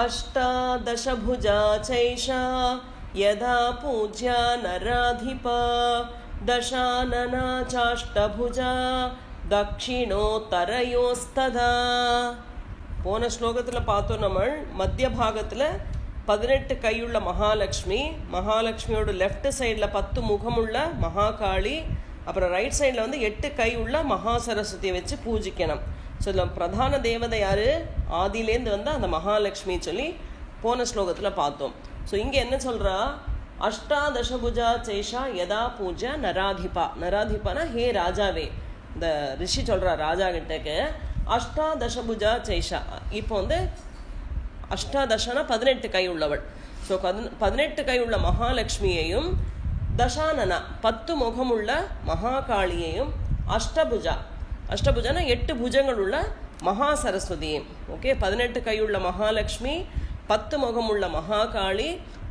அஷ்டாதசபுஜா சைஷா யதா பூஜ்யா நராதிபா தசானனா சாஷ்டபுஜா தக்ஷிணோத்தரயோஸ்ததா. போன ஸ்லோகத்தில் பார்த்தோம் நம்ம மத்திய பாகத்தில் 18 கையுள்ள மகாலட்சுமி, மகாலட்சுமியோட லெஃப்ட் சைடில் 10 முகமுள்ள மகாகாளி, அப்புறம் ரைட் சைடில் வந்து 8 கை உள்ள மகா சரஸ்வதியை வச்சு பூஜிக்கணும். ஸோ இதில் பிரதான தேவதை யார்? ஆதியிலேருந்து வந்து அந்த மகாலட்சுமி சொல்லி போன ஸ்லோகத்தில் பார்த்தோம். ஸோ இங்கே என்ன சொல்கிறா? அஷ்டாதசபுஜா சேஷா யதா பூஜா நராதிபா. நராதிபானா ஹே ராஜாவே. இந்த ரிஷி சொல்கிறா ராஜா கிட்டக்கு அஷ்டாதசபுஜா சேஷா. இப்போ வந்து அஷ்டாதசனா 18 கை உள்ளவள். ஸோ 18 கை உள்ள மகாலட்சுமியையும் தசானனா 10 முகமுள்ள மகாகாளியையும் அஷ்டபுஜா, அஷ்டபுஜானா 8 புஜங்கள் உள்ள மகா சரஸ்வதியும். ஓகே, 18 கையுள்ள மகாலட்சுமி, 10 முகமுள்ள மகாகாளி,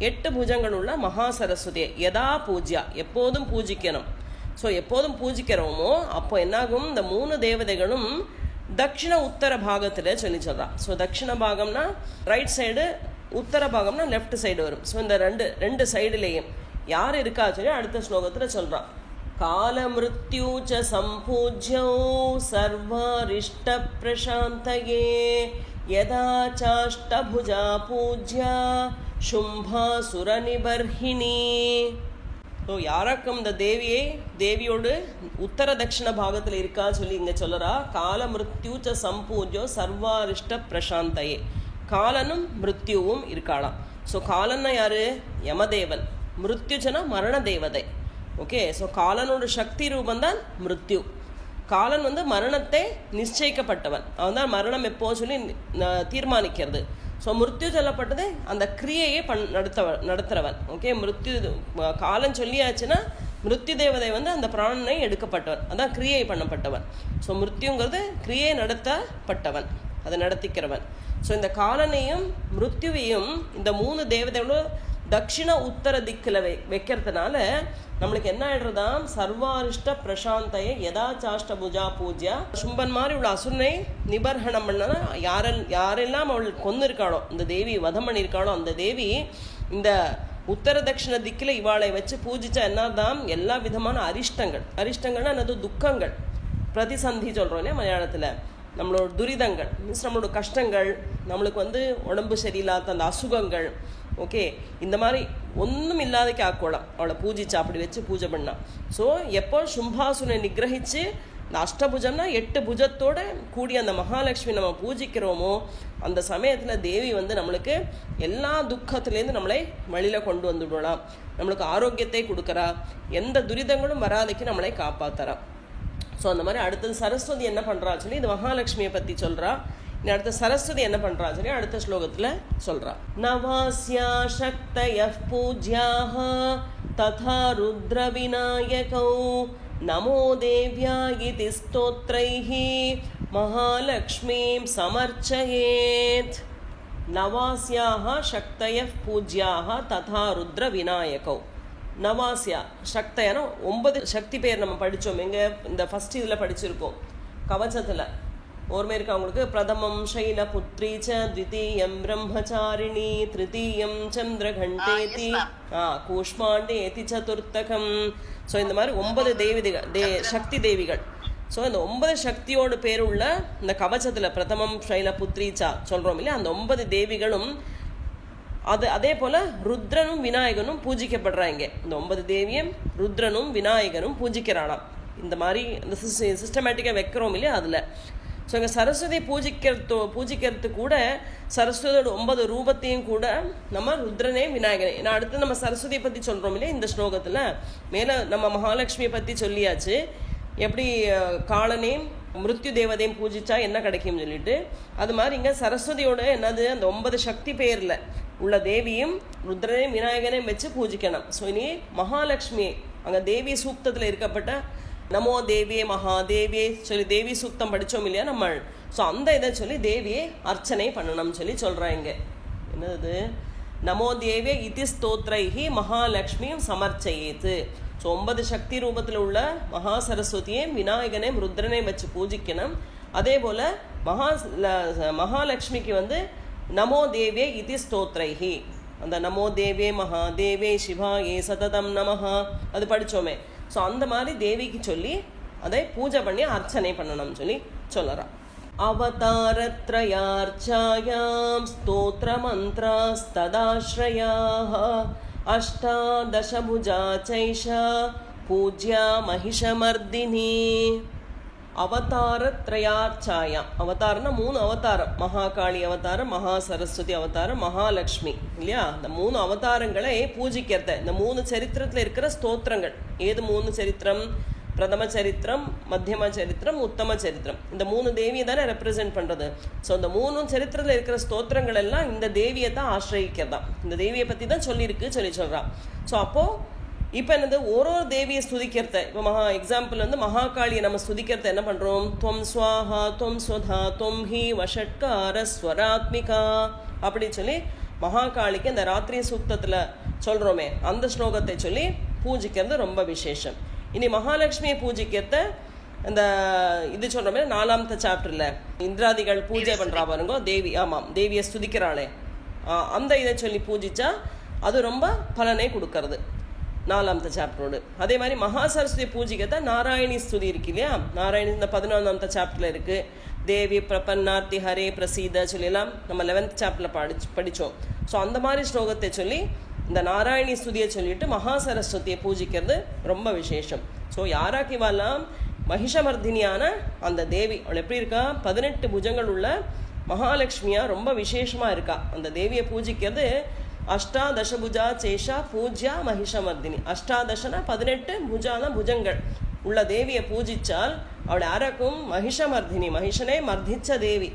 8 புஜங்கள் உள்ள மகா சரஸ்வதியை யதா பூஜ்யா எப்போதும் பூஜிக்கணும். ஸோ எப்போதும் பூஜிக்கிறோமோ அப்போ என்னாகும்? இந்த 3 தேவதைகளும் தட்சிண உத்தர பாகத்தில் சொல்லி சொல்றா. ஸோ தட்சிண பாகம்னா ரைட் சைடு, உத்தர பாகம்னா லெஃப்ட் சைடு வரும். ஸோ இந்த ரெண்டு சைடுலேயும் யார் இருக்கா சொல்லி அடுத்த ஸ்லோகத்தில் சொல்றான். கால மிருத்யூச்ச சம்பூஜ்யோ சர்வாரிஷ்ட பிரசாந்தயே யதா சாஷ்டபுஜா பூஜ்யா சும்பாசுர நிபர்ஹிணி. ஸோ யாராக்கும் இந்த தேவியோடு உத்தர தட்சிண பாகத்தில் இருக்கா சொல்லி இங்கே சொல்லறா. கால மிருத்யூச்ச சம்பூஜ்யோ சர்வாரிஷ்ட பிரசாந்தயே. காலனும் மிருத்யுவும் இருக்காளாம். ஸோ காலன்னா யாரு? யமதேவன். மிருத்யுச்சனா மரண தேவதை. ஓகே, ஸோ காலனோட சக்தி ரூபந்தான் மிருத்யு. காலன் வந்து மரணத்தை நிச்சயிக்கப்பட்டவன், அவன் தான் மரணம் எப்போ சொல்லி தீர்மானிக்கிறது. ஸோ மிருத்யு சொல்லப்பட்டது அந்த கிரியையை நடத்துறவன். ஓகே, மிருத்யு காலன் சொல்லியாச்சுன்னா மிருத்யு தேவதை வந்து அந்த பிராணனை எடுக்கப்பட்டவன், அதான் கிரியை பண்ணப்பட்டவன். ஸோ மிருத்யுங்கிறது கிரியை நடத்தப்பட்டவன், அதை நடத்திக்கிறவன். ஸோ இந்த காலனையும் மிருத்யுவையும் இந்த 3 தேவதைகளும் தட்சிண உத்தர திக்கில் வைக்கிறதுனால நம்மளுக்கு என்ன ஆயிடுறதாம்? சர்வாரிஷ்ட பிரசாந்தைய யதா சாஷ்டபுஜா பூஜ்யா. சும்பன் மாதிரி உள்ள அசுரனை நிபர்ஹணம் பண்ணா யாரெல்லாம் அவள் கொண்டு இருக்காளோ, இந்த தேவி வதம் பண்ணியிருக்காளோ, அந்த தேவி இந்த உத்தர தட்சிண திக்கில் இவாளை வச்சு பூஜிச்சா என்னதான்? எல்லா விதமான அரிஷ்டங்கள்னா என்னது? துக்கங்கள், பிரதிசந்தி சொல்கிறோம் இல்லையா மலையாளத்தில். நம்மளோட துரிதங்கள் மீன்ஸ் நம்மளோட கஷ்டங்கள், நம்மளுக்கு வந்து உடம்பு சரியில்லாத அந்த அசுகங்கள், ஓகே, இந்த மாதிரி ஒன்றும் இல்லாதக்கு ஆக்கோலாம் அவளை பூஜிச்சா, அப்படி வச்சு பூஜை பண்ணா. ஸோ எப்போ சும்பாசுனை நிகிரகிச்சு இந்த அஷ்டபுஜம்னா 8 புஜத்தோட கூடிய அந்த மகாலட்சுமி நம்ம பூஜிக்கிறோமோ அந்த சமயத்தில் தேவி வந்து நம்மளுக்கு எல்லா துக்கத்துலேருந்து நம்மளை வழியில் கொண்டு வந்துவிடலாம், நம்மளுக்கு ஆரோக்கியத்தை கொடுக்குறா, எந்த துரிதங்களும் வராதைக்கு நம்மளை காப்பாற்றுறா. ஸோ அந்த மாதிரி அடுத்தது சரஸ்வதி என்ன பண்ணுறா சொல்லி இந்த மகாலட்சுமியை பற்றி சொல்கிறா. அடுத்த சரஸ்வதி என்ன பண்றா சொல்லி அடுத்த ஸ்லோகத்துல சொல்றா. நவாஸ்யா சக்தயः பூஜ்யாः ததா ருத்ர விநாயகௌ நமோ தேவ்யா இதி ஸ்தோத்ரைः மகாலக்ஷ்மீம் சமர்ச்சயேத். நவாஸ்யாः சக்தயः பூஜ்யாः ததா ருத்ர விநாயகௌ. நவாஸ்யா சக்தயனா 9 சக்தி பேர் நம்ம படித்தோம். எங்க இந்த ஃபர்ஸ்ட் இதில் படிச்சிருக்கோம் கவச்சத்தில். ஓர்மை இருக்கா உங்களுக்கு? பிரதமம் சைலபுத்ரி ச, த்விதீயம் பிரம்மச்சாரிணி, திருத்தீயம் சந்திரகண்டேதி, கூஷ்மாண்டேதி சதுர்த்தகம். ஸோ இந்த மாதிரி 9 சக்தி தேவிகள். ஸோ இந்த 9 சக்தியோடு பேருள்ள இந்த கவச்சத்தில் பிரதமம் சைலபுத்ரி ச சொல்கிறோம் இல்லையா, அந்த 9 தேவிகளும் அதே போல் ருத்ரனும் விநாயகனும் பூஜிக்கப்படுறாங்க. இந்த 9 தேவியும் ருத்ரனும் விநாயகனும் பூஜிக்கிறானாம். இந்த மாதிரி இந்த சிஸ்டமேட்டிக்காக வைக்கிறோம் இல்லையா அதில். ஸோ இங்கே சரஸ்வதி பூஜிக்கிறது கூட சரஸ்வதியோட 9 ரூபத்தையும் கூட நம்ம ருத்ரனே விநாயகனே. ஏன்னா அடுத்து நம்ம சரஸ்வதியை பற்றி சொல்கிறோம் இல்லையா இந்த ஸ்லோகத்தில். மேலே நம்ம மகாலட்சுமியை பற்றி சொல்லியாச்சு, எப்படி காலனையும் மிருத்யு தேவதையும் பூஜிச்சா என்ன கிடைக்கும்னு சொல்லிட்டு. அது மாதிரி இங்கே சரஸ்வதியோட என்னது அந்த 9 சக்தி பேரில் உள்ள தேவியும் ருத்ரனையும் விநாயகனையும் வச்சு பூஜிக்கணும். ஸோ இனி மகாலட்சுமி அங்கே தேவி சூக்தத்தில் இருக்கப்பட்ட நமோ தேவியே மகாதேவியே சொல்லி தேவி சூக்தம் படித்தோம் இல்லையா நம்ம. ஸோ அந்த இதை சொல்லி தேவியை அர்ச்சனை பண்ணணும்னு சொல்லி சொல்கிறாங்க. என்னது? நமோ தேவியே இதி ஸ்தோத்ரைஹி மகாலட்சுமியும் சமர்ச்சயேத்து. ஸோ 9 சக்தி ரூபத்தில் உள்ள மகா சரஸ்வதியையும் விநாயகனையும் ருத்ரனையும் வச்சு பூஜிக்கணும். அதே போல் மகாலட்சுமிக்கு வந்து நமோ தேவே இது ஸ்தோத்ரைஹி. அந்த நமோ தேவே மகாதேவே சிவாயே சததம் நமஹா அது படித்தோமே. ஸோ அந்த மாதிரி தேவிக்கு சொல்லி அதை பூஜை பண்ணி அர்ச்சனை பண்ணணும்னு சொல்லி சொல்லறான். அவதாரத்ரயார்ச்சாயாம் ஸ்தோத்ர மந்த்ராஸ்ததாஸ்ரயாஹ அஷ்டாதசபுஜா சைஷா பூஜ்யா மகிஷமர்தினி. அவதாரத்ரயார்ச்சாயாம், அவதாரம்னா 3 அவதாரம், மகாகாளி அவதாரம், மகா சரஸ்வதி அவதாரம், மகாலட்சுமி இல்லையா? இந்த 3 அவதாரங்களை பூஜிக்கிறத, இந்த 3 சரித்திரத்தில் இருக்கிற ஸ்தோத்திரங்கள். ஏது 3 சரித்திரம்? பிரதம சரித்திரம், மத்தியம சரித்திரம், உத்தம சரித்திரம். இந்த 3 தேவியை தானே ரெப்ரசென்ட் பண்ணுறது. ஸோ இந்த 3 சரித்திரத்தில் இருக்கிற ஸ்தோத்திரங்கள் எல்லாம் இந்த தேவியை தான் ஆசிரியிக்கிறதா, இந்த தேவியை பற்றி தான் சொல்லியிருக்கு சொல்லி சொல்கிறான். ஸோ அப்போது இப்போ என்னது, ஒரு தேவியை ஸ்துதிக்கிறத, இப்போ எக்ஸாம்பிள் வந்து மகாகாளியை நம்ம ஸ்துதிக்கிறத என்ன பண்ணுறோம்? துவம் ஸ்வாஹா துவம் ஸ்வதா துவம் ஹி வஷட்கார ஸ்வராத்மிகா அப்படி சொல்லி மகாகாளிக்கு இந்த ராத்திரி சூக்தத்தில் சொல்கிறோமே அந்த ஸ்லோகத்தை சொல்லி பூஜிக்கிறது ரொம்ப விசேஷம். இனி மகாலட்சுமியை பூஜிக்கிறத இந்த இது சொல்கிறோமே 4th சாப்டரில் இந்திராதிகள் பூஜை பண்ணுறா பாருங்க தேவி. ஆமாம், தேவியை ஸ்துதிக்கிறாளே அந்த இதை சொல்லி பூஜிச்சா அது ரொம்ப பலனை கொடுக்கறது 4th சாப்டரோடு. அதே மாதிரி மகா சரஸ்வதி பூஜிக்கிறத நாராயணி ஸ்துதி இருக்கு இல்லையா? நாராயணி இந்த 11th சாப்டரில் இருக்குது. தேவி பிரபன்னார்த்தி ஹரே பிரசீத சொல்லிலாம் நம்ம 11th சாப்டரில் படித்தோம். ஸோ அந்த மாதிரி ஸ்லோகத்தை சொல்லி இந்த நாராயணி ஸ்துதியை சொல்லிட்டு மகா சரஸ்வதியை பூஜிக்கிறது ரொம்ப விசேஷம். ஸோ யாராக்கு இவாலாம் மகிஷமர்தினியான அந்த தேவி, அவள் எப்படி இருக்கா? 18 புஜங்கள் உள்ள மகாலட்சுமியா ரொம்ப விசேஷமாக இருக்கா. அந்த தேவியை பூஜிக்கிறது அஷ்டாதசபுஜா சேஷா பூஜ்யா மகிஷமர்தினி. அஷ்டாதசனா 18 புஜான புஜங்கள் உள்ள தேவியை பூஜிச்சால் அவள் யாராக்கும் மகிஷமர்தினி, மகிஷனே மர்திச்ச தேவி.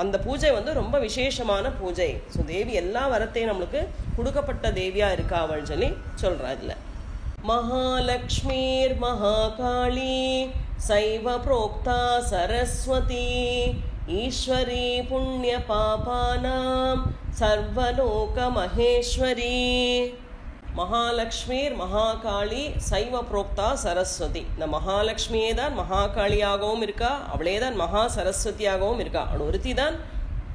அந்த பூஜை வந்து ரொம்ப விசேஷமான பூஜை. ஸோ தேவி எல்லா வரத்தையும் நம்மளுக்கு கொடுக்கப்பட்ட தேவியா இருக்கா அவள் சொல்லி சொல்றா. இதுல மகாலட்சுமீர் மகாகாளி சைவ புரோக்தா சரஸ்வதி ஈஸ்வரி புண்ணிய பாபானாம் சர்வலோக மகேஸ்வரி. மகாலட்சுமீர் மகாகாளி சைவ புரோக்தா சரஸ்வதி. இந்த மகாலட்சுமியே தான் மகாகாளியாகவும் இருக்கா, அவளே தான் மகா சரஸ்வதியாகவும் இருக்கா. அவள் ஒருத்தி தான்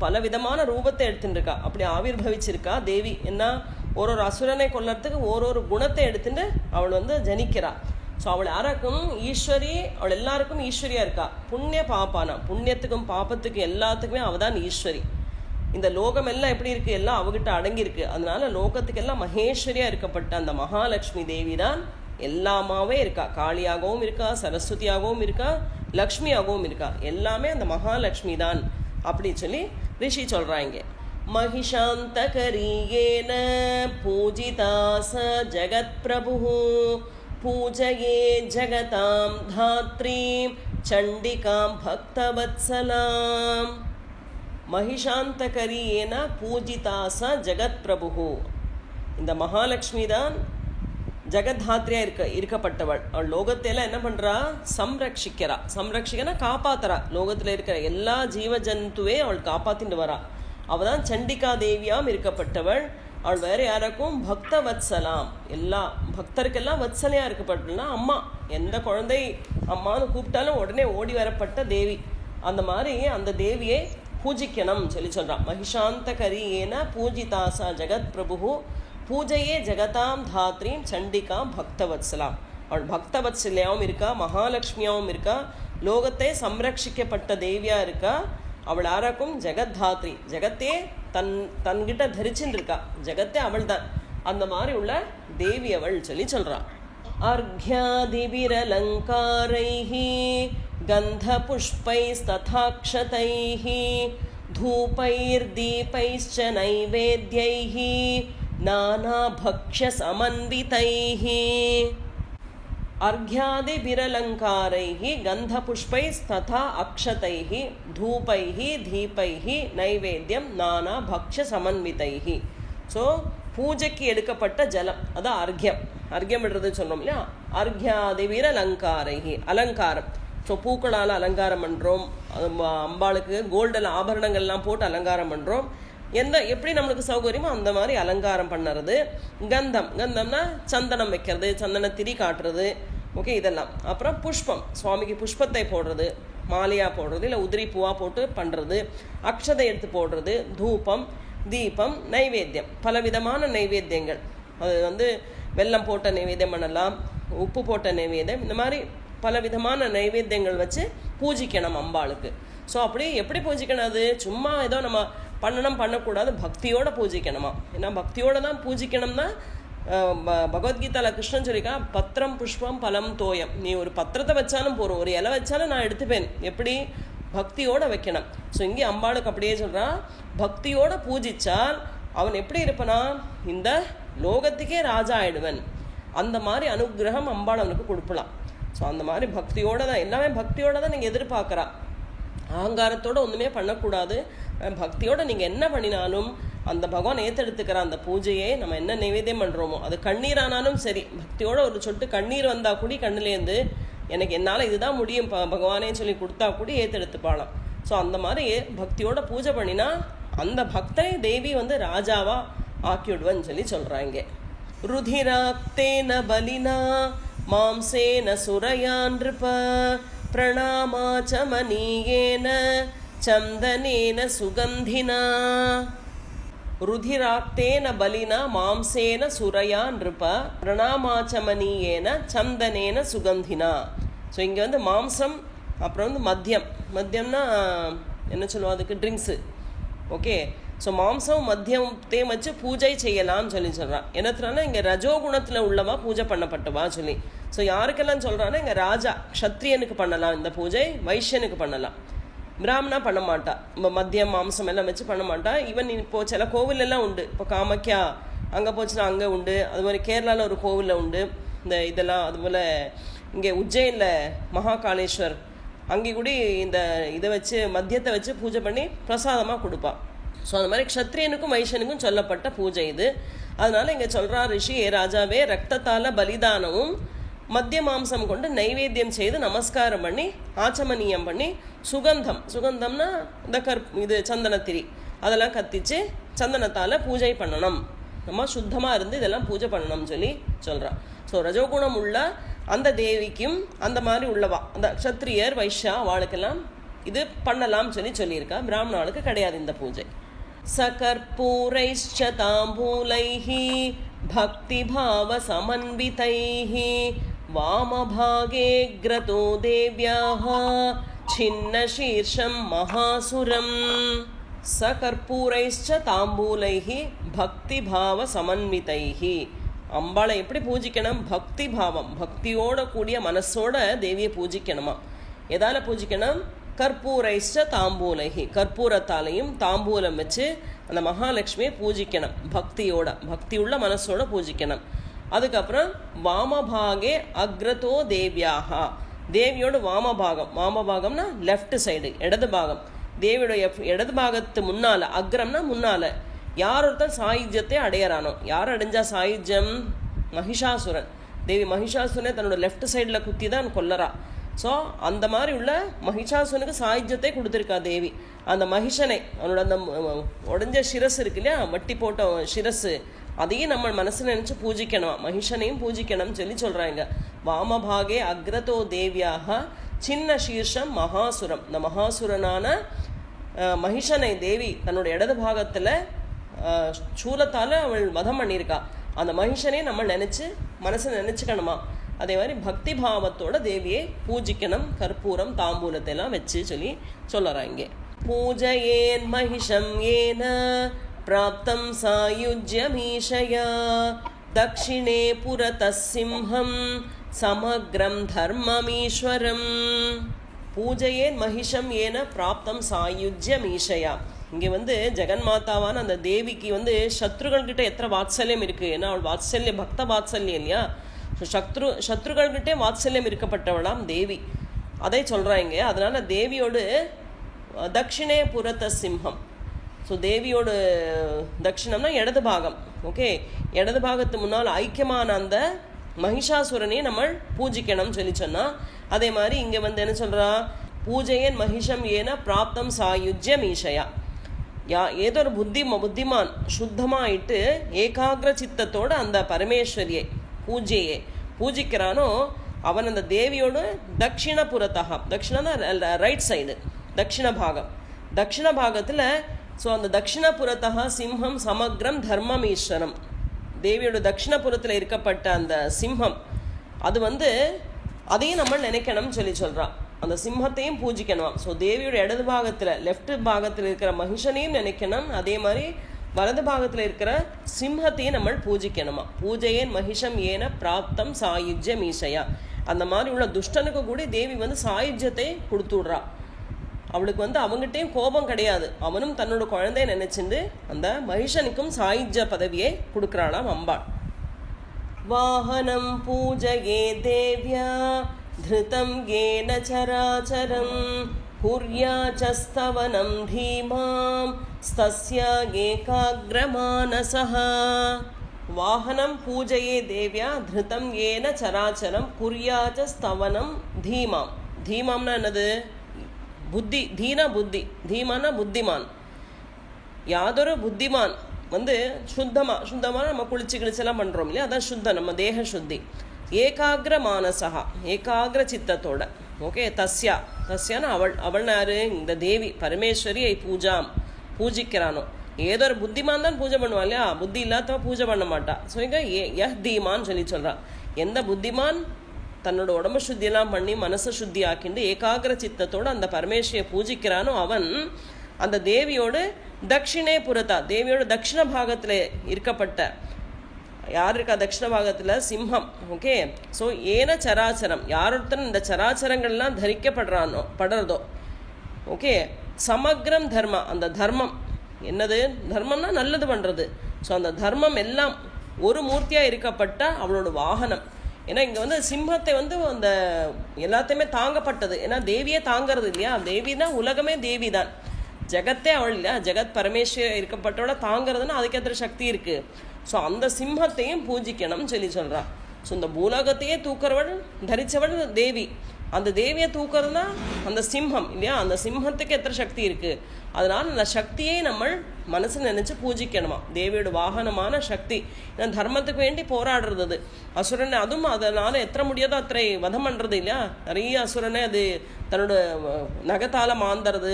பல விதமான ரூபத்தை எடுத்துட்டு இருக்கா. அப்படி ஆவிர்வவிச்சிருக்கா தேவி. என்ன, ஒரு அசுரனை கொல்லறதுக்கு ஒரு குணத்தை எடுத்துட்டு அவள் வந்து ஜனிக்கிறா. ஸோ அவள் யாராக்கும் ஈஸ்வரி, அவள் எல்லாருக்கும் ஈஸ்வரியா இருக்கா. புண்ணிய பாப்பானா, புண்ணியத்துக்கும் பாப்பத்துக்கும் எல்லாத்துக்குமே அவள் தான் ஈஸ்வரி. இந்த லோகம் எல்லாம் எப்படி இருக்கு, எல்லாம் அவகிட்ட அடங்கியிருக்கு. அதனால லோகத்துக்கெல்லாம் மகேஸ்வரியா இருக்கப்பட்ட அந்த மகாலட்சுமி தேவி தான் எல்லாமாவே இருக்கா. காளியாகவும் இருக்கா, சரஸ்வதியாகவும் இருக்கா, லக்ஷ்மியாகவும் இருக்கா. எல்லாமே அந்த மகாலட்சுமி தான் அப்படி சொல்லி ரிஷி சொல்றாங்க. மகிஷாந்தகரியேன பூஜிதா ச ஜகத் பிரபு பூஜயே ஜகதாம் தாத்ரீம் சண்டிகாம் பக்தவத்சலாம். மகிஷாந்தகரியேன பூஜிதாச ஜகத் பிரபு. இந்த மகாலட்சுமி தான் ஜெகத்தாத்ரியா இருக்கப்பட்டவள். அவள் லோகத்தையெல்லாம் என்ன பண்றா? சம்ரட்சிக்கிறா. சம்ரட்சிக்கனா காப்பாத்துறா. லோகத்துல இருக்கிற எல்லா ஜீவ ஜந்துவே அவள் காப்பாத்திட்டு வரா. அவள் தான் சண்டிகா தேவியாம் இருக்கப்பட்டவள். அவள் வேற யாருக்கும் பக்த வத்சலாம், எல்லா பக்தருக்கெல்லாம் வத்சலையா இருக்கப்பட்டவள்னா அம்மா. எந்த குழந்தை அம்மான்னு கூப்பிட்டாலும் உடனே ஓடி வரப்பட்ட தேவி. அந்த மாதிரி அந்த தேவியை பூஜிக்கணும் சொல்லி சொல்றான். மகிஷாந்தகரியேன பூஜிதாசா ஜெகத் பிரபு பூஜையே ஜெகதாம் தாத்ரீம் சண்டிகாம் பக்தவத்சலாம். அவள் பக்தவத்சலையாவும் இருக்கா, மகாலட்சுமியாவும் இருக்கா, லோகத்தை சம்ரட்சிக்கப்பட்ட தேவியா இருக்கா. அவள் யாராக்கும் ஜெகத்தாத்ரி, ஜெகத்தே தன்கிட்ட தரிச்சுன்னு இருக்கா. ஜெகத்தே அவள் தான். அந்த மாதிரி உள்ள தேவி அவள் சொல்லி சொல்றான். அர்க்யாதிபிரலங்காரைஹி கந்த புஷ்பைஸ்ததாக்ஷதைஹி தூபைர்தீபைश्च நைவேத்யைஹி நானா பக்ஷ்ய சமன்விதைஹி. अर्घ्यादिभिरलङ्कारैहि गन्धपुष्पैस्तथा अक्षतैः धूपैः दीपैः नैवेद्यं नाना भक्ष्य समन्वितैः. ஸோ பூஜைக்கு எடுக்கப்பட்ட ஜலம் அதான் அர்க்யம். அர்க்யம் விடுறது சொன்னோம் இல்லையா? அர்க்யாதிபிரலங்காரைஹி அலங்காரம். ஸோ பூக்களால் அலங்காரம் பண்ணுறோம். அம்பாளுக்கு கோல்டில் ஆபரணங்கள்லாம் போட்டு அலங்காரம் பண்ணுறோம். எப்படி நம்மளுக்கு சௌகரியமோ அந்த மாதிரி அலங்காரம் பண்ணுறது. கந்தம்னா சந்தனம் வைக்கிறது, சந்தன திரி காட்டுறது. ஓகே, இதெல்லாம். அப்புறம் புஷ்பம், சுவாமிக்கு புஷ்பத்தை போடுறது, மாலையாக போடுறது, இல்லை உதிரி பூவாக போட்டு பண்ணுறது, அக்ஷதை எடுத்து போடுறது, தூபம், தீபம், நைவேத்தியம், பலவிதமான நைவேத்தியங்கள். அது வெல்லம் போட்ட நைவேத்தியம் பண்ணலாம், உப்பு போட்ட நைவேத்தியம், இந்த மாதிரி பலவிதமான நைவேத்தியங்கள் வச்சு பூஜிக்கணும் அம்பாளுக்கு. ஸோ அப்படி எப்படி பூஜிக்கணும்? அது சும்மா ஏதோ நம்ம பண்ணக்கூடாது, பக்தியோடு பூஜிக்கணுமா. ஏன்னா பக்தியோடு தான் பூஜிக்கணும்னா பகவத்கீதாவில் கிருஷ்ணன் சொல்லிக்கா, பத்திரம் புஷ்பம் பலம் தோயம். நீ ஒரு பத்திரத்தை வச்சாலும் போகிறோம், ஒரு இலை வச்சாலும் நான் எடுத்துப்பேன். எப்படி? பக்தியோடு வைக்கணும். ஸோ இங்கே அம்பாளுக்கு அப்படியே சொல்கிறான், பக்தியோடு பூஜிச்சால் அவன் எப்படி இருப்பானா, இந்த லோகத்துக்கே ராஜா ஆயிடுவன். அந்த மாதிரி அனுகிரகம் அம்பாள் அவனுக்கு கொடுக்கலாம். ஸோ அந்த மாதிரி பக்தியோடு தான், எல்லாமே பக்தியோடு தான் நீங்கள் எதிர்பார்க்குறா. அகங்காரத்தோடு ஒன்றுமே பண்ணக்கூடாது. பக்தியோடு நீங்கள் என்ன பண்ணினாலும் அந்த பகவான் ஏற்றெடுத்துக்கிற அந்த பூஜையை நம்ம என்ன நைவேத்தியம் பண்ணுறோமோ, அது கண்ணீரானாலும் சரி, பக்தியோடு ஒரு சொட்டு கண்ணீர் வந்தால் கூடி கண்ணுலேருந்து எனக்கு என்னால் இதுதான் முடியும் பகவானேன்னு சொல்லி கொடுத்தா கூடி ஏற்றெடுத்துப்பாளாம். ஸோ அந்த மாதிரி பக்தியோட பூஜை பண்ணினா அந்த பக்தனை தேவி ராஜாவா ஆக்கிவிடுவன்னு சொல்லி சொல்கிறாங்க. ருதிராக்தேன பலினா மாம்சேன சுரயான்ருப பிரணாமாச்சமனீயேன சந்தனேன சுகந்தினா. ருதிராக்தேன பலினா மாம்சேன சுரயா நிருப பிரணாமாச்சமனீயேன சந்தனேன சுகந்தினா. ஸோ இங்கே மாம்சம், அப்புறம் மத்தியம்னா என்ன சொல்லுவோம், அதுக்கு ட்ரிங்க்ஸு. ஓகே, ஸோ மாம்சம் மத்தியத்தையும் வச்சு பூஜை செய்யலாம்னு சொல்கிறான். என்னத்துனால இங்கே ரஜோகுணத்தில் உள்ளவா பூஜை பண்ணப்பட்டவா சொல்லி. ஸோ யாருக்கெல்லாம் சொல்கிறான்னா, இங்கே ராஜா க்ஷத்ரியனுக்கு பண்ணலாம் இந்த பூஜை, வைஷ்யனுக்கு பண்ணலாம், பிராமணா பண்ண மாட்டா. மத்தியம் மாம்சம் எல்லாம் வச்சு பண்ண மாட்டா. ஈவன் இப்போது சில கோவிலெல்லாம் உண்டு. இப்போ காமாக்கியா அங்கே போச்சுன்னா அங்கே உண்டு, அது மாதிரி கேரளாவில் ஒரு கோவிலில் உண்டு இந்த இதெல்லாம். அதுபோல் இங்கே உஜ்ஜைனில் மகாகாளேஸ்வர் அங்கே கூட இந்த இதை வச்சு மத்தியத்தை வச்சு பூஜை பண்ணி பிரசாதமாக கொடுப்பா. ஸோ அந்த மாதிரி க்ஷத்ரியனுக்கும் வைஷ்யனுக்கும் சொல்லப்பட்ட பூஜை இது. அதனால இங்கே சொல்கிறா ரிஷி, ஏ ராஜாவே, ரத்தத்தால் பலிதானமும் மத்திய மாம்சம் கொண்டு நைவேத்தியம் செய்து நமஸ்காரம் பண்ணி ஆச்சமனியம் பண்ணி சுகந்தம்னா இந்த இது சந்தனத்திரி அதெல்லாம் கத்திச்சு சந்தனத்தால் பூஜை பண்ணணும், நம்ம சுத்தமாக இருந்து இதெல்லாம் பூஜை பண்ணணும்னு சொல்லி சொல்கிறான். ஸோ ரஜோகுணம் உள்ள அந்த தேவிக்கும் அந்த மாதிரி உள்ளவா, அந்த க்ஷத்ரியர் வைஷ்யா அவளுக்கெல்லாம் இது பண்ணலாம்னு சொல்லியிருக்கா. பிராமணாளுக்கு கிடையாது இந்த பூஜை. சகர்பூரைஷ்ச தாம்பூலைஹி பக்திபாவ சமன்விதைஹி வாமபாகே க்ரதோ தேவ்யாஹ சின்ன சீர்ஷம் மகாசுரம். சகர்பூரைஷ்ச தாம்பூலைஹி பக்திபாவ சமன்விதைஹி. அம்பாளை எப்படி பூஜிக்கணும்? பக்தி பாவம், பக்தியோட கூடிய மனசோட தேவியை பூஜிக்கணுமா. எதால பூஜிக்கணும்? கற்பூரைஷ்ட தாம்பூலைஹி, கற்பூரத்தாலையும் தாம்பூலம் வச்சு அந்த மகாலட்சுமியை பூஜிக்கணும் பக்தியோட, பக்தியுள்ள மனசோட பூஜிக்கணும். அதுக்கப்புறம் வாமபாகே அக்ரதோ தேவ்யாஹா, தேவியோட வாமபாகம், வாமபாகம்னா லெஃப்ட் சைடு இடது பாகம், தேவியோட இடது பாகத்து முன்னால, அக்ரம்னா முன்னால யார் ஒருத்தர் சாயுஜ்யத்தை அடையறானோ. யார் அடைஞ்சா சாயுஜ்யம்? மகிஷாசுரன். தேவி மகிஷாசுரனை தன்னோட லெஃப்ட் சைடில் குத்தி தான் கொல்லறா. ஸோ அந்த மாதிரி உள்ள மகிஷாசுரனுக்கு சாயுஜ்யத்தை கொடுத்துருக்கா தேவி. அந்த மகிஷனை, அவனோட அந்த உடஞ்ச சிரஸ் இருக்கு இல்லையா, வட்டி போட்ட சிரஸு, அதையும் நம்ம மனசில் நினச்சி பூஜிக்கணும், மகிஷனையும் பூஜிக்கணும்னு சொல்கிறாங்க. வாமபாகே அக்ரதோ தேவியாக சின்ன சீர்ஷம் மகாசுரம். இந்த மகாசுரனான மகிஷனை தேவி தன்னோட இடது பாகத்தில் சூலத்தால் அவள் வதம் பண்ணியிருக்கா. அந்த மகிஷனை நம்ம மனசில் நினச்சிக்கணுமா. அதே மாதிரி பக்தி பாவத்தோட தேவியை பூஜிக்கணும். கற்பூரம் தாம்பூலத்தை எல்லாம் வச்சு சொல்லறாங்க. பூஜையேன் மகிஷம் ஏன பிராப்தம் சாயுஜ்யமீஷயா தக்ஷிணே புரதசிம்ஹம் சமக்ரம் தர்மமீஸ்வரம். பூஜையேன் மகிஷம் ஏன பிராப்தம் சாயுஜ்யமீஷயா. இங்கே ஜெகன்மாதாவான அந்த தேவிக்கு சத்ருகள்கிட்ட எத்தனை வாத்சல்யம் இருக்குது. ஏன்னா அவள் வாத்சல்யம், பக்த வாத்சல்யம் இல்லையா. சத்ருகள்கிட்டே வாத்சல்யம் இருக்கப்பட்டவளாம் தேவி. அதை சொல்கிறாங்க. அதனால தேவியோடு தக்ஷிணே புரத சிம்ஹம். ஸோ தேவியோட தட்சிணம்னா இடது பாகம். ஓகே, இடது பாகத்து முன்னால் ஐக்கியமான அந்த மகிஷாசுரனையும் நம்ம பூஜிக்கணும்னு சொன்னால், அதே மாதிரி இங்கே என்ன சொல்கிறா, பூஜையன் மகிஷம் ஏன பிராப்தம் சாயுஜ்யம் ஈஷயா. ஏதோ ஒரு புத்திமான் சுத்தமாயிட்டு ஏகாகிர சித்தத்தோடு அந்த பரமேஸ்வரியை பூஜையை பூஜிக்கிறானோ அவன் அந்த தேவியோட தட்சிணபுரத்தா, தட்சிணா ரைட் சைடு, தட்சிண பாகம், தட்சிண பாகத்தில். ஸோ அந்த தட்சிணபுரத்தா சிம்ஹம் சமக்ரம் தர்மம் ஈஸ்வரம், தேவியோட தட்சிணபுரத்தில் இருக்கப்பட்ட அந்த சிம்ஹம், அது அதையும் நம்ம நினைக்கணும்னு சொல்கிறான். அந்த சிம்மத்தையும் பூஜிக்கணும். ஸோ தேவியோட இடது பாகத்தில், லெஃப்ட் பாகத்தில் இருக்கிற மகிஷனையும் நினைக்கணும், அதே மாதிரி வலது பாகத்தில் இருக்கிற சிம்மத்தையும் நம்ம பூஜிக்கணுமா. பூஜையேன் மகிஷம் ஏன பிராப்தம் சாயுஜ்யம் ஈசையா. அந்த மாதிரி உள்ள துஷ்டனுக்கு கூட தேவி சாயுஜ்யத்தை கொடுத்து விடுறா. அவளுக்கு அவங்ககிட்டையும் கோபம் கிடையாது, அவனும் தன்னோட குழந்தைய நினைச்சிருந்து அந்த மகிஷனுக்கும் சாயுஜ்ய பதவியை கொடுக்குறாளாம் அம்பாள். வாஹனம் பூஜையே தேவ்யா திருதம் ஏன சராச்சரம் புர்யாச்சஸ்தவனம் தீமாம் ஸ்தஸ்யா ஏகாக்ரமானசஹ. வாஹனம் பூஜையே தேவ்யா திருதம் ஏன சராச்சரம் புர்யாச்சஸ்தவனம் தீமாம். தீமாம்னா என்னது? புத்தி. தீனா புத்தி, தீமானா புத்திமான். யாதொரு புத்திமான் சுத்தமான நம்ம குளிச்செல்லாம் பண்ணுறோம் இல்லையா, அதான் சுத்தம், நம்ம தேக சுத்தி. ஏகாகிர மானசா, ஏகாகிர சித்தத்தோட. ஓகே, தஸ்யானா அவள் யாரு? இந்த தேவி பரமேஸ்வரியை பூஜிக்கிறானோ. ஏதோ ஒரு புத்திமான் தான் பூஜை பண்ணுவான் இல்லையா, புத்தி இல்லாதவ பூஜை பண்ண மாட்டா. ஸோ இங்கே தீமான்னு சொல்கிறான். எந்த புத்திமான் தன்னோட உடம்பு சுத்தியெல்லாம் பண்ணி மனசை சுத்தி ஆக்கிண்டு ஏகாகிர சித்தத்தோடு அந்த பரமேஸ்வரியை பூஜிக்கிறானோ அவன் அந்த தேவியோடு தட்சிணே புறத்தா, தேவியோட தட்சிண பாகத்தில் இருக்கப்பட்ட, யார் இருக்கா தட்சிண பாகத்தில்? சிம்ஹம். ஓகே, ஸோ ஏன சராச்சரம், யாரொருத்தன் இந்த சராச்சரங்கள்லாம் படுறதோ. ஓகே, சமக்ரம் தர்ம, அந்த தர்மம் என்னது? தர்மம்னா நல்லது பண்ணுறது. ஸோ அந்த தர்மம் எல்லாம் ஒரு மூர்த்தியாக இருக்கப்பட்ட அவளோட வாகனம். ஏன்னா இங்கே சிம்மத்தை அந்த எல்லாத்தையுமே தாங்கப்பட்டது. ஏன்னா தேவியே தாங்கிறது இல்லையா, தேவினா உலகமே தேவி தான், ஜெகத்தே அவள் இல்லையா, ஜெகத் பரமேஸ்வரி இருக்கப்பட்டவளை தாங்கிறதுனா அதுக்கேற்ற சக்தி இருக்குது. ஸோ அந்த சிம்மத்தையும் பூஜிக்கணும்னு சொல்கிறான். ஸோ இந்த பூலோகத்தையே தூக்குறவள் தரித்தவள் தேவி, அந்த தேவியை தூக்குறதுனா அந்த சிம்மம் இல்லையா, அந்த சிம்மத்துக்கு எத்தனை சக்தி இருக்குது. அதனால் அந்த சக்தியை நம்ம மனசு நினச்சி பூஜிக்கணுமா. தேவியோட வாகனமான சக்தி, ஏன்னா தர்மத்துக்கு வேண்டி போராடுறது அது. அசுரனை அதுவும் அதனால் எத்தனை முடியாதோ அத்தனை வதம் பண்ணுறது இல்லையா. நிறைய அசுரனை அது தன்னோட நகத்தால் மாந்துறது,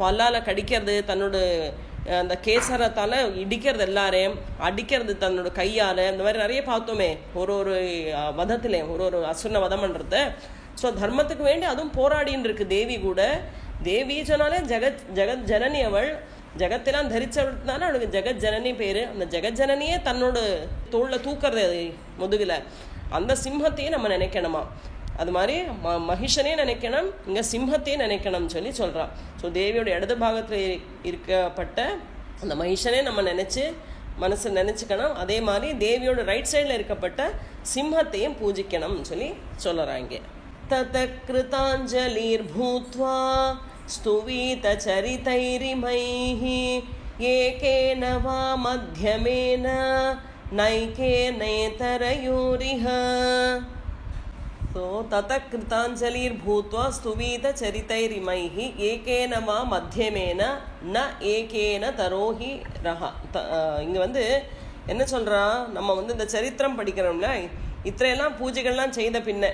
பல்லால் கடிக்கிறது, தன்னோட அந்த கேசரத்தால் இடிக்கிறது, எல்லாரையும் அடிக்கிறது தன்னோட கையால். இந்த மாதிரி நிறைய பார்த்தோமே ஒரு வதத்துலேயும் ஒரு அசுரனை வதம் பண்ணுறத. ஸோ தர்மத்துக்கு வேண்டி அதுவும் போராடின்னு இருக்கு தேவி கூட. தேவி சொன்னாலே ஜெகத் ஜனனி, அவள் ஜெகத்தெல்லாம் தரிச்சவள்னால அவளுக்கு ஜெகத் ஜனனி பேர். அந்த ஜெகத் ஜனனியே தன்னோட தோளில் தூக்கிறது அது முதுகில். அந்த சிம்மத்தையே நம்ம நினைக்கணுமா. அது மாதிரி மகிஷனே நினைக்கணும், இங்கே சிம்மத்தையே நினைக்கணும்னு சொல்கிறான். ஸோ தேவியோட இடது பாகத்தில் இருக்கப்பட்ட அந்த மகிஷனே நம்ம மனசு நினச்சிக்கணும். அதே மாதிரி தேவியோட ரைட் சைடில் இருக்கப்பட்ட சிம்மத்தையும் பூஜிக்கணும்னு சொல்லுறாங்க. தத கிருதாஞ்சலிர் பூத்வா ஸ்துவீத சரிதைரிமைஹி ஏகேன வா மத்யமேன நைகேனேதரயோரிஹ. ஸோ தத கிருதாஞ்சலிர் பூத்வா ஸ்துவீத சரிதைரிமைஹி ஏகேன வா மத்யமேன ந ஏகேன தரோஹி ரஹா. இங்கே என்ன சொல்கிறா, நம்ம இந்த சரித்திரம் படிக்கிறோம்ல, இத்தனையெல்லாம் பூஜைகள்லாம் செய்த பின்ன,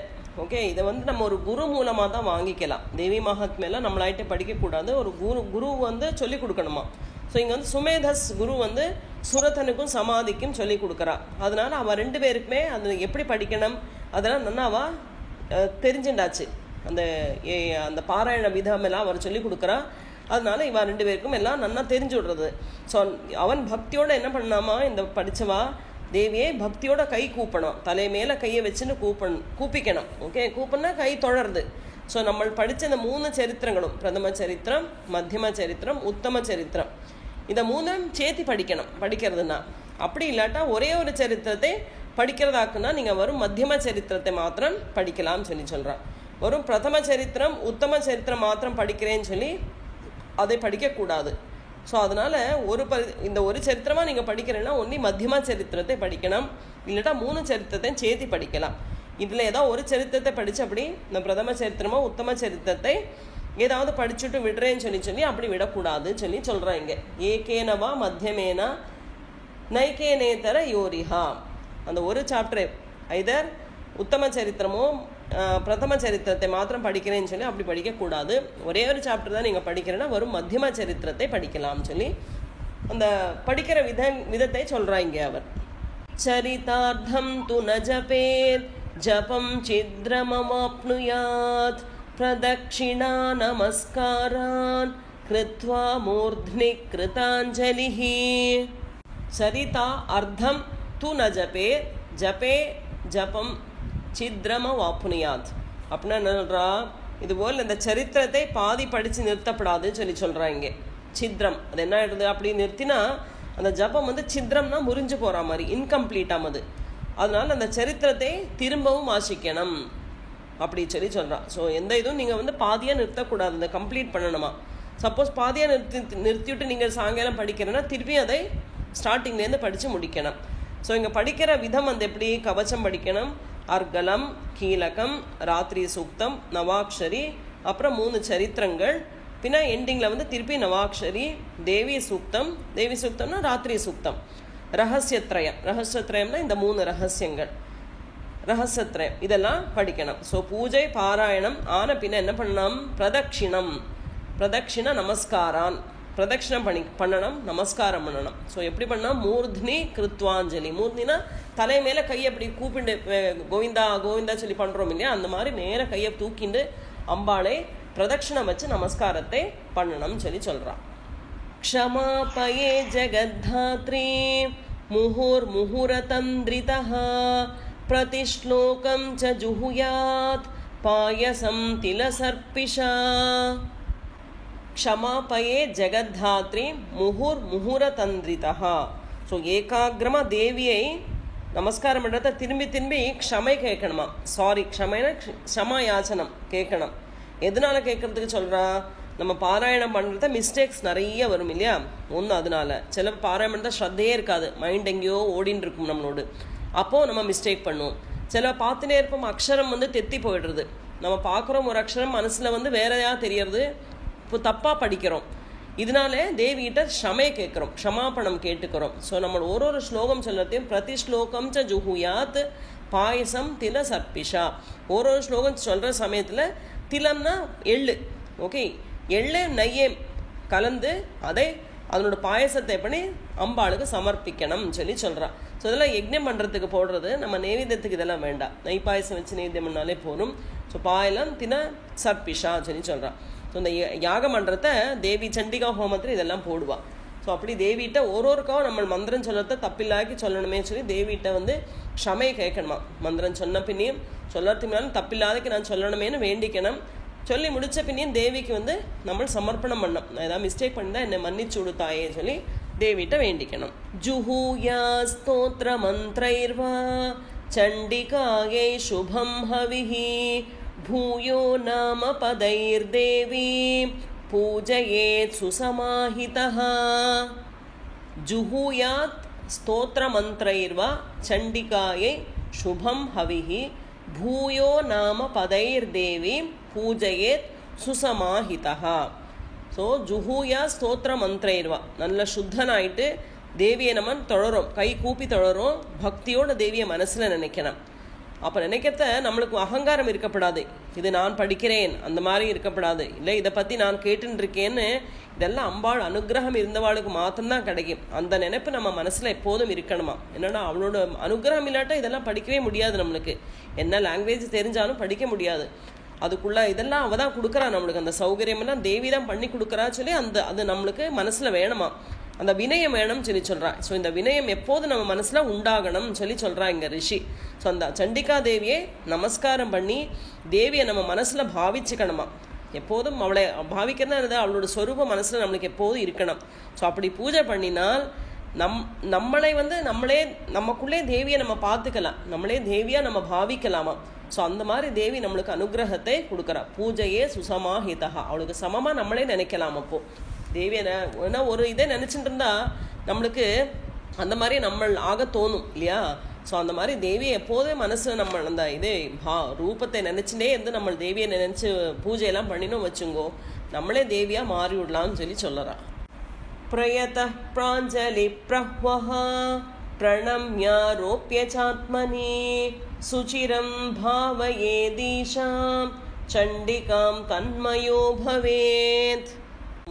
ஓகே, இதை நம்ம ஒரு குரு மூலமாக தான் வாங்கிக்கலாம். தேவி மகாத்மியெல்லாம் நம்மளாயிட்ட படிக்கக்கூடாது, ஒரு குரு சொல்லிக் கொடுக்கணுமா. ஸோ இங்கே சுமேதஸ் குரு சுரதனுக்கும் சமாதிக்கும் சொல்லி கொடுக்குறா. அதனால அவள் 2 பேருக்குமே அது எப்படி படிக்கணும் அதெல்லாம் நன்னாவா தெரிஞ்சுண்டாச்சு. அந்த பாராயண விதமெல்லாம் அவர் சொல்லி கொடுக்குறா. அதனால இவா 2 பேருக்கும் எல்லாம் நன்னா தெரிஞ்சு விடுறது. ஸோ அவன் பக்தியோட என்ன பண்ணாமா, இந்த படித்தவா தேவியை பக்தியோட கை கூப்பணும், தலை மேலே கையை வச்சுன்னு கூப்பிக்கணும். ஓகே, கூப்பினா கை தொழறது. ஸோ நம்ம படித்த இந்த 3 சரித்திரங்களும், பிரதம சரித்திரம், மத்தியம சரித்திரம், உத்தம சரித்திரம், இதை 3 சேர்த்து படிக்கிறதுனா. அப்படி இல்லாட்டா ஒரே ஒரு சரித்திரத்தை படிக்கிறதாக்குன்னா நீங்கள் வரும் மத்தியம சரித்திரத்தை மாத்திரம் படிக்கலாம்னு சொல்கிறான். வரும் பிரதம சரித்திரம், உத்தம சரித்திரம் மாத்திரம் படிக்கிறேன்னு அதை படிக்கக்கூடாது. ஸோ அதனால் இந்த ஒரு சரித்திரமாக நீங்கள் படிக்கிறேன்னா ஒன்றி மத்தியமா சரித்திரத்தை படிக்கணும், இல்லாட்டா 3 சரித்திரத்தையும் சேர்த்து படிக்கலாம். இதில் ஏதாவது ஒரு சரித்திரத்தை படித்து அப்படி இந்த பிரதம சரித்திரமோ உத்தம சரித்திரத்தை ஏதாவது படிச்சுட்டு விடுறேன்னு சொல்லி அப்படி விடக்கூடாதுன்னு சொல்கிறேன். இங்கே ஏகேனவா மத்தியமேனா நைகேனேதர யோரிஹா. அந்த ஒரு சாப்டர் ஐதர் உத்தம சரித்திரமோ பிரதம சரித்திரத்தை மாத்திரம் படிக்கிறேன்னு சொல்லி அப்படி படிக்கக்கூடாது. ஒரே ஒரு சாப்டர் தான் நீங்கள் படிக்கிறேன்னா வரும் மத்தியம சரித்திரத்தை படிக்கலாம்னு சொல்லி அந்த படிக்கிற விதத்தை சொல்கிறாங்க அவர். சரிதார்த்தம் து ந ஜபேத் ஜபம் சித்ரமமாப்னுயாத் பிரதக்ஷிணா நமஸ்காரான் கிருத்வா மூர்த்னி கிருதாஞ்சலிஹி. சரிதா அர்த்தம் து ந ஜபே ஜபே ஜபம் சித்ரமவாப்னுயாத் அப்படின்னா என்ன சொல்கிறா, இதுபோல் இந்த சரித்திரத்தை பாதி படித்து நிறுத்தப்படாதுன்னு சொல்லி சொல்கிறாங்க. சித்ரம் அது என்ன ஆயிடுது, அப்படி நிறுத்தினா அந்த ஜபம் வந்து சித்ரம்னா முறிஞ்சு போகிற மாதிரி இன்கம்ப்ளீட்டாமது. அதனால அந்த சரித்திரத்தை திரும்பவும் வாசிக்கணும் அப்படி சொல்லி சொல்கிறான். ஸோ எந்த இதுவும் நீங்கள் வந்து பாதியாக நிறுத்தக்கூடாது, இந்த கம்ப்ளீட் பண்ணணுமா. சப்போஸ் பாதியாக நிறுத்திவிட்டு நீங்கள் சாயங்காலம் படிக்கிறேன்னா திருப்பி அதை ஸ்டார்டிங்லேருந்து படித்து முடிக்கணும். ஸோ இங்கே படிக்கிற விதம் வந்து எப்படி, கவச்சம் படிக்கணும், அர்கலம், கீலகம், ராத்திரி சூக்தம், நவாக்ஷரி, அப்புறம் 3 சரித்திரங்கள், பின்ன எண்டிங்கில் வந்து திருப்பி நவாக்ஷரி, தேவி சூக்தம், தேவி சூக்தம்னா ராத்திரி சூக்தம், ரகசியத்ரயம், ரகசியத்ரயம்னா இந்த 3 ரகசியங்கள், ரகசியத்ரயம் இதெல்லாம் படிக்கணும். ஸோ பூஜை பாராயணம் ஆன பின்ன என்ன பண்ணணும், பிரதக்ஷிணம், பிரதக்ஷிண நமஸ்காரான், பிரதட்சிணம் பண்ணணும், நமஸ்காரம் பண்ணணும். ஸோ எப்படி பண்ணால் மூர்த்னி கிருத்வாஞ்சலி, மூர்த்தினா தலை மேலே கையை அப்படி கூப்பிண்டு கோவிந்தா கோவிந்தா சொல்லி பண்ணுறோம் இல்லையா, அந்த மாதிரி நேர கையை தூக்கிண்டு அம்பாளை பிரதட்சிணம் வச்சு நமஸ்காரத்தை பண்ணணும் சொல்லி சொல்கிறான். க்ஷமாபயே ஜெகத்தாத்ரி முஹுர் முஹுரதந்திரிதஹ பிரதிஷ்லோகம் ச ஜுஹுயாத் பாயசம் திலசர்பிஷா. க்ஷமாபயே ஜெகத்தாத்ரி முஹுர் முஹுரதந்திரிதஹ. ஸோ ஏகாகிரமாக தேவியை நமஸ்காரம் பண்ணுறத திரும்பி திரும்பி க்ஷமை கேட்கணுமா, சாரி க்ஷமைனா க்ஷமா யாச்சனம் கேட்கணும். எதனால கேட்கறதுக்கு சொல்கிறா, நம்ம பாராயணம் பண்ணுறத மிஸ்டேக்ஸ் நிறைய வரும் இல்லையா, ஒன்று அதனால. சில பாராயணம் பண்ணுறத ஸ்ரத்தையே இருக்காது, மைண்ட் எங்கேயோ ஓடின்னு இருக்கும் நம்மளோடு, அப்போது நம்ம மிஸ்டேக் பண்ணுவோம். சில பார்த்துனே இருப்போம், அக்ஷரம் வந்து தெத்தி போயிடுறது, நம்ம பார்க்குறோம் ஒரு அக்ஷரம் மனசில் வந்து வேறையாக தெரியறது, இப்போ தப்பாக படிக்கிறோம். இதனால தேவிகிட்ட க்ஷமை கேட்குறோம், க்ஷமாபணம் கேட்டுக்கிறோம். ஸோ நம்ம ஒரு ஸ்லோகம் சொல்கிறதையும் பிரதி ஸ்லோகம் ச ஜுஹுயாத் பாயசம் தில சர்பிஷா, ஒரு ஸ்லோகம் சொல்கிற சமயத்தில் திலம்னா எள்ளு, ஓகே, எள்ளு நெய்யை கலந்து அதை அதனோட பாயசத்தை பண்ணி அம்பாளுக்கு சமர்ப்பிக்கணும் சொல்லி சொல்கிறான். ஸோ இதெல்லாம் யஜ்ஞம் பண்ணுறதுக்கு போடுறது, நம்ம நைவேத்தியத்துக்கு இதெல்லாம் வேண்டாம், நெய் பாயசம் வச்சு நைவேத்தியம் பண்ணாலே போதும். ஸோ பாயலம் தின சர்பிஷா சொல்லி சொல்கிறான். ஸோ இந்த யாகம் பண்ணுறத தேவி சண்டிகா ஹோமத்தில் இதெல்லாம் போடுவாள். ஸோ அப்படி தேவிகிட்ட ஒருக்காவும் நம்ம மந்திரம் சொல்லத்தை தப்பில்லாக்கி சொல்லணுமே சொல்லி தேவிகிட்ட வந்து க்ஷமை கேட்கணுமா, மந்திரம் சொன்ன பின்னையும் சொல்லறதுக்கு மேலும் தப்பில்லாதக்கு நான் சொல்லணுமேனு வேண்டிக்கணும். சொல்லி முடித்த பின்னையும் தேவிக்கு வந்து நம்ம சமர்ப்பணம் பண்ணணும், நான் ஏதாவது மிஸ்டேக் பண்ணிதான் என்னை மன்னிச்சு விடுத்தாயே சொல்லி தேவிகிட்ட வேண்டிக்கணும். ஜுஹூயா ஸ்தோத்ர மந்த்ரைர்வா சண்டிகாயை சுபம் ஹவிஹி பூயோ நாம பதைர்தேவி பூஜயேத் சுசமாஹிதஹ. ஜுஹூயாத் ஸ்தோத்ர மந்த்ரைர்வா சண்டிகாயை சுபம் ஹவிஹி பூயோ நாம பதைர்தேவி பூஜயேத் சுசமாஹிதஹ. ஸோ ஜுஹூயா ஸ்தோத்ர மந்த்ரைர்வா, நல்ல சுத்தனாயிட்டு தேவியை நம்ம தொழறோம், கை கூப்பி தொழறோம், பக்தியோட தேவியை மனசில் நினைக்கணும். அப்போ நினைக்கிறத நம்மளுக்கு அகங்காரம் இருக்கப்படாது, இது நான் படிக்கிறேன் அந்த மாதிரி இருக்கப்படாது, இல்லை இதை பற்றி நான் கேட்டுன்னு இருக்கேன்னு, இதெல்லாம் அம்பாள் அனுகிரகம் இருந்தவாளுக்கு மாத்திரம்தான் கிடைக்கும். அந்த நினைப்பு நம்ம மனசில் எப்போதும் இருக்கணுமா. என்னன்னா அவளோட அனுகிரகம் இல்லாட்டா இதெல்லாம் படிக்கவே முடியாது, நம்மளுக்கு என்ன லாங்குவேஜ் தெரிஞ்சாலும் படிக்க முடியாது. அதுக்குள்ள இதெல்லாம் அவள் தான் கொடுக்குறா நம்மளுக்கு, அந்த சௌகரியமெல்லாம் தேவி தான் பண்ணி கொடுக்குறா சொல்லி அது நம்மளுக்கு மனசில் வேணுமா, அந்த வினயம் வேணும்னு சொல்லி சொல்கிறா. ஸோ இந்த வினயம் எப்போது நம்ம மனசில் உண்டாகணும்னு சொல்லி சொல்கிறா இங்கே ரிஷி. ஸோ அந்த சண்டிகா தேவியை நமஸ்காரம் பண்ணி தேவியை நம்ம மனசில் பாவிச்சுக்கணுமா, எப்போதும் அவளை பாவிக்கிறதா அவளோட சொரூபம் மனசில் நம்மளுக்கு எப்போதும் இருக்கணும். ஸோ அப்படி பூஜை பண்ணினால் நம்மளை வந்து நமக்குள்ளே தேவியை நம்ம பார்த்துக்கலாம், நம்மளே தேவியாக நம்ம பாவிக்கலாமா. ஸோ அந்த மாதிரி தேவி நம்மளுக்கு அனுகிரகத்தை கொடுக்குறா. பூஜையே சுசமாஹிதஹா, அவளுக்கு சமமாக நம்மளே நினைக்கலாம். அப்போது தேவியை ஏன்னா ஒரு இதை நினச்சிட்டு இருந்தா நம்மளுக்கு அந்த மாதிரி நம்ம ஆக தோணும் இல்லையா. ஸோ அந்த மாதிரி தேவியை எப்போதும் மனசில் நம்ம அந்த இது ரூபத்தை நினச்சிட்டே இருந்து நம்ம தேவியை நினச்சி பூஜையெல்லாம் பண்ணினோம் வச்சுங்கோ, நம்மளே தேவியாக மாறி விடலாம்னு சொல்லி சொல்லறா. பிரயத பிராஞ்சலி பிரஹ்வஹ பிரணம்யாரோப்ய சாத்மனி சுச்சிரம் பாவயேதீஷாம் சண்டிகாம் தன்மயோ பவேத்.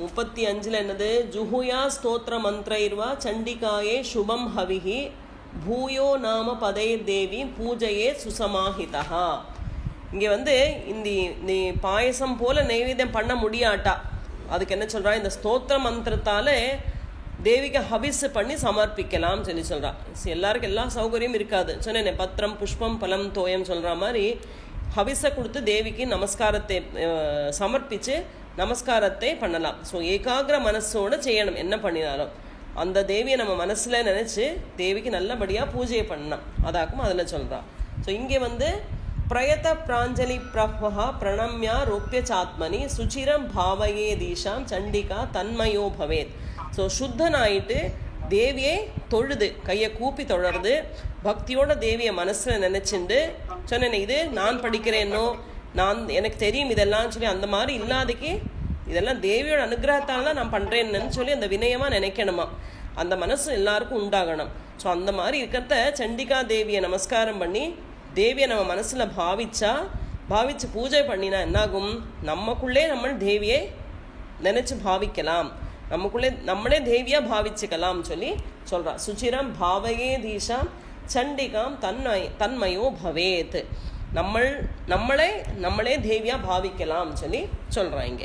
35 என்னது? ஜுஹுயா ஸ்தோத்திர மந்திரைர்வா சண்டிகாயே சுபம் ஹவிஹி பூயோ நாம பதைர் தேவி பூஜையே சுசமாஹிதா. இங்கே இந்த பாயசம் போல நைவேத்தியம் பண்ண முடியாட்டா, அதுக்கு என்ன சொல்றா? இந்த ஸ்தோத்திர மந்திரத்தால தேவிக்கு ஹவிஸ் பண்ணி சமர்ப்பிக்கலாம் சொல்லி சொல்றா. எல்லாருக்கும் எல்லா சௌகரியம் இருக்காது. சொன்னேன், பத்திரம் புஷ்பம் பலம் தோயம் சொல்ற மாதிரி ஹவிஸை கொடுத்து தேவிக்கு நமஸ்காரத்தை சமர்ப்பிச்சு நமஸ்காரத்தை பண்ணலாம். ஸோ ஏகாகிர மனசோடு செய்யணும். என்ன பண்ணினாலும் அந்த தேவியை நம்ம மனசில் நினச்சி தேவிக்கு நல்லபடியாக பூஜையை பண்ணலாம். அதாக்கும் அதில் சொல்கிறான். ஸோ இங்கே பிரயத பிராஞ்சலி பிரபா பிரணம்யா ரோப்பிய சாத்மனி சுச்சிரம் பாவையே தீஷாம் சண்டிகா தன்மயோ பவேத். ஸோ சுத்தனாயிட்டு தேவியை தொழுது கையை கூப்பி தொழறது, பக்தியோட தேவியை மனசில் நினச்சிண்டு சொன்னேன், இது நான் படிக்கிறேன்னோ எனக்கு தெரியும் இதெல்லாம் சொல்லி அந்த மாதிரி இல்லாதக்கு இதெல்லாம் தேவியோட அனுகிரகத்தால் தான் நான் பண்ணுறேன்னு சொல்லி அந்த வினயமாக நினைக்கணுமா. அந்த மனசு எல்லாருக்கும் உண்டாகணும். ஸோ அந்த மாதிரி இருக்கிறத சண்டிகா தேவியை நமஸ்காரம் பண்ணி தேவியை நம்ம மனசில் பாவிச்சு பூஜை பண்ணினா என்னாகும்? நமக்குள்ளே நம்ம தேவியை நினச்சி பாவிக்கலாம், நமக்குள்ளே நம்மளே தேவியாக பாவிச்சுக்கலாம் சொல்லி சொல்கிறா. சுச்சிரம் பாவையே தீஷாம் சண்டிகாம் தன்மயோ பவேத். நம்மளே தேவியாக பாவிக்கலாம் சொல்லி சொல்கிறாங்க.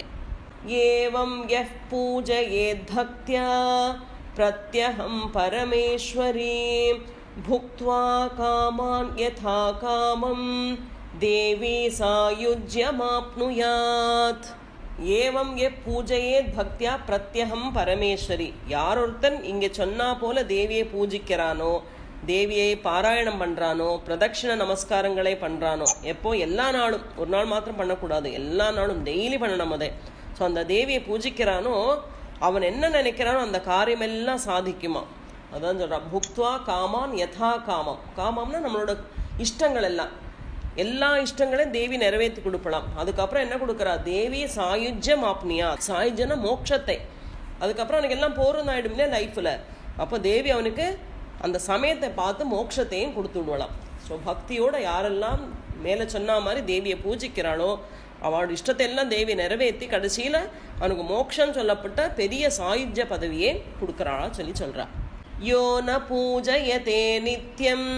ஏவம் யஃப் பூஜயேத் பக்த்யா பிரத்யஹம் பரமேஸ்வரி புக்த்வா காமான் யதா காமம் தேவி சாயுஜ்யமாப்னுயாத். ஏவம் எ பூஜையேத் பக்தியா பிரத்யஹம் பரமேஸ்வரி. யார் ஒருத்தன் இங்கே சொன்னா போல தேவியை பூஜிக்கிறானோ, தேவியை பாராயணம் பண்ணுறானோ, பிரதட்சிண நமஸ்காரங்களை பண்ணுறானோ, எப்போ எல்லா நாளும், ஒரு நாள் மாத்திரம் பண்ணக்கூடாது, எல்லா நாளும் டெய்லி பண்ணணும் அதை. ஸோ அந்த தேவியை பூஜிக்கிறானோ அவன் என்ன நினைக்கிறானோ அந்த காரியமெல்லாம் சாதிக்குமா. அதான் சொல்கிறான், புக்த்வா காமான் யதா காமம். காமம்னா நம்மளோட இஷ்டங்கள் எல்லாம், எல்லா இஷ்டங்களையும் தேவி நிறைவேற்றி கொடுப்பலாம். அதுக்கப்புறம் என்ன கொடுக்குறா? தேவி சாயுஜ்யம் ஆப்னியா. சாயுஜ்யனா மோட்சத்தை. அதுக்கப்புறம் அவனுக்கு எல்லாம் போரும் ஆயிடும் இல்லையா லைஃப்பில். அப்போ தேவி அவனுக்கு அந்த சமயத்தை பார்த்து மோட்சத்தையும் கொடுத்து விடலாம். ஸோ பக்தியோட யாரெல்லாம் மேலே சொன்ன மாதிரி தேவியை பூஜிக்கிறாளோ அவளோட இஷ்டத்தை எல்லாம் தேவி நிறைவேற்றி கடைசியில் அவனுக்கு மோட்சம் சொல்லப்பட்ட பெரிய சாயுஜ்ய பதவியே கொடுக்குறாளா சொல்லி சொல்கிறா. யோ ந பூஜயதே நித்யம்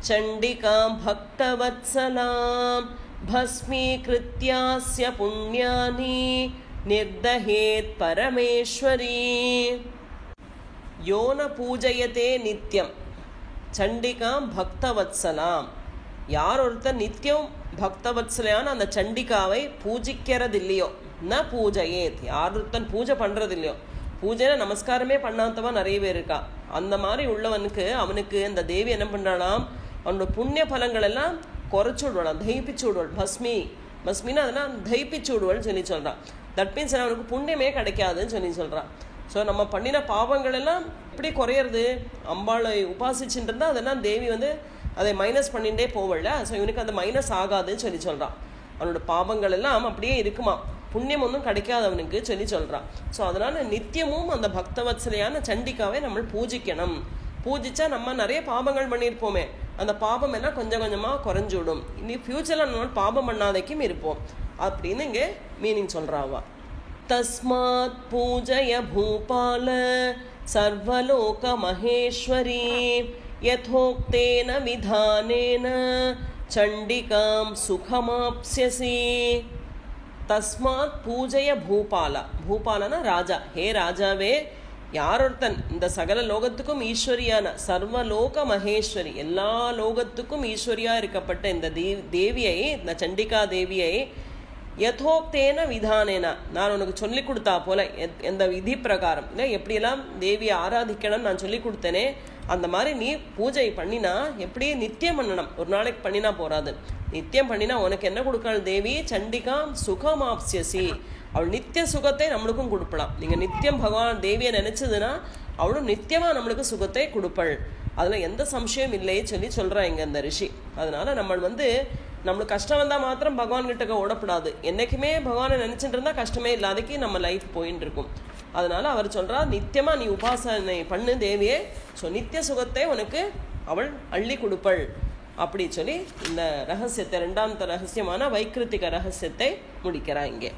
சண்டிகாம் பக்தவத்சலாம் பஸ்மீகிருத்யாஸ்ய புண்ணியானி நிர்தஹேத் பரமேஸ்வரி. யோ ந பூஜயதே நித்யம் சண்டிகாம் பக்தவத்சலாம். யார் ஒருத்தர் நித்தியம் பக்தவத்சலையான அந்த சண்டிகாவை பூஜிக்கிறதில்லையோ, ந பூஜையேத், யார் ஒருத்தன் பூஜை பண்ணுறதில்லையோ, பூஜைனா நமஸ்காரமே பண்ணாதவன் நிறைய பேர் இருக்கா. அந்த மாதிரி உள்ளவனுக்கு அவனுக்கு இந்த தேவி என்ன பண்ணுறாளாம், அவனோட புண்ணிய பலங்கள் எல்லாம் குறைச்சி விடுவாள், தயிப்பிச்சு விடுவாள். பஸ்மின்னா அதெல்லாம் தயிப்பிச்சு விடுவாள்னு சொல்லி சொல்கிறான். தட் மீன்ஸ் அவனுக்கு புண்ணியமே கிடைக்காதுன்னு சொல்லி சொல்கிறான். ஸோ நம்ம பண்ணின பாவங்கள் எல்லாம் எப்படி குறையிறது? அம்பாளை உபாசிச்சுட்டு இருந்தால் அதெல்லாம் தேவி அதை மைனஸ் பண்ணிகிட்டே போவல. ஸோ இவனுக்கு அந்த மைனஸ் ஆகாதுன்னு சொல்லி சொல்கிறான். அவனோட பாவங்கள் எல்லாம் அப்படியே இருக்குமா, புண்ணியம் ஒன்றும் கிடைக்காது அவனுக்கு சொல்லி சொல்கிறான். ஸோ அதனால் நித்தியமும் அந்த பக்தவத்சலையான சண்டிகாவை நம்ம பூஜிக்கணும். பூஜிச்சா நம்ம நிறைய பாவங்கள் பண்ணியிருப்போமே, அந்த பாவம் எல்லாம் கொஞ்சம் கொஞ்சமாக குறைஞ்சி விடும். இனி ஃப்யூச்சரில் நம்ம பாவம் பண்ணாதைக்கும் இருப்போம் அப்படின்னு இங்கே மீனிங் சொல்கிறாவா. தஸ்மாத் பூஜய பூபால சர்வலோக மகேஸ்வரி யதோக்தேன விதானேன சண்டிகாம் சுகமாப்ஸ்யசி. தஸ்மாத் பூஜய பூபாலா. பூபாலனா ராஜா. ஹே ராஜாவே, யாரொருத்தன் இந்த சகல லோகத்துக்கும் ஈஸ்வரியான சர்வலோக மகேஸ்வரி, எல்லா லோகத்துக்கும் ஈஸ்வரியா இருக்கப்பட்ட இந்த தேவியை, இந்த சண்டிகா தேவியை யதோக்தேன விதானேனா, நான் உனக்கு சொல்லி கொடுத்தா போல எந்த விதி பிரகாரம் இல்லை எப்படியெல்லாம் தேவியை ஆராதிக்கணும் நான் சொல்லி கொடுத்தேனே, அந்த மாதிரி நீ பூஜை பண்ணினா எப்படி நித்தியம் பண்ணணும். ஒரு நாளைக்கு பண்ணினா போறாது, நித்தியம் பண்ணினா உனக்கு என்ன கொடுக்கணும் தேவி? சண்டிகாம் சுகமாப்ஸ்யசி. அவள் நித்திய சுகத்தை நம்மளுக்கும் கொடுப்பலாம். நீங்கள் நித்தியம் பகவான் தேவியை நினைச்சதுன்னா அவளும் நித்தியமாக நம்மளுக்கு சுகத்தை கொடுப்பள். அதில் எந்த சம்சயம் இல்லையே சொல்லி சொல்கிறாங்க இந்த ரிஷி. அதனால நம்ம நம்மளுக்கு கஷ்டம் வந்தால் மாத்திரம் பகவான்கிட்ட ஓடப்படாது. என்றைக்குமே பகவானை நினச்சிட்டு இருந்தால் கஷ்டமே இல்லாதக்கு நம்ம லைஃப் போயின்னு இருக்கும். அதனால அவர் சொல்கிறார், நித்தியமாக நீ உபாசனை பண்ணு தேவியே. ஸோ நித்திய சுகத்தை உனக்கு அவள் அள்ளி கொடுப்பள் அப்படி சொல்லி இந்த ரகசியத்தை, ரெண்டாம் ரகசியமான வைக்கிருத்திக ரகசியத்தை முடிக்கிறான் இங்கே.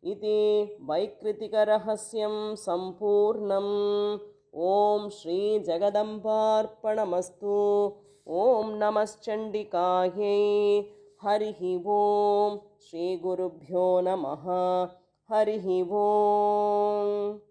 இது வைக்கிருத்திக ரகசியம் சம்பூர்ணம். ஓம் ஸ்ரீ ஜெகதம்பார்ப்பணமஸ்து. ஓம் நமஸ்சண்டிகாயை. ஹரிஹி ஓம். ஸ்ரீ குருப்யோ நமஹ. ஹரிஹி ஓம்.